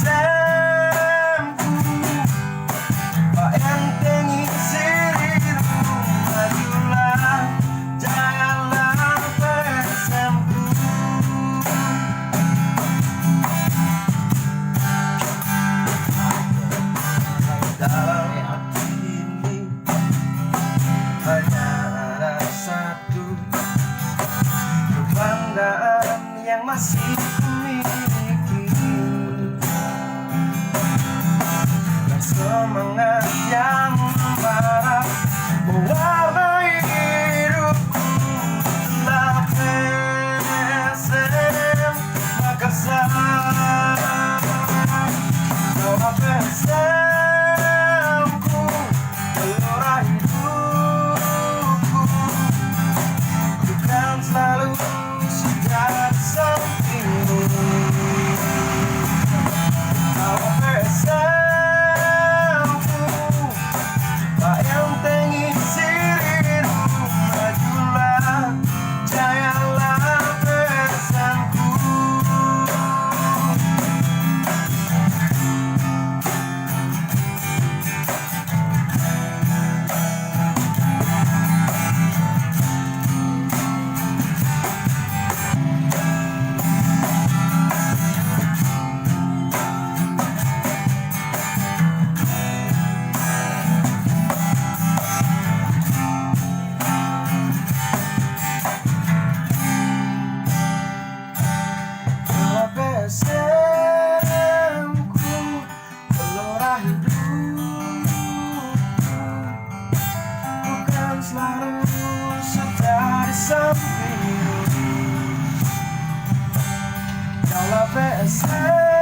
PSM-ku, paentengi siriru, majulah jalan PSM-ku. Dalam hati ini hanya ada satu kebanggaan yang masih kumiliki, dan semangat yang membara mewarnai hidupku. Itulah PSM Makassar. Nama PSM-ku, gelora hidupku, ku kan selalu setia di sampingmu. Nama PSM-ku, paentengi siriru, majulah jayalah PSM-ku. PSM-ku, gelora hidupku, ku kan selalu setia di sampingmu. Kaulah PSM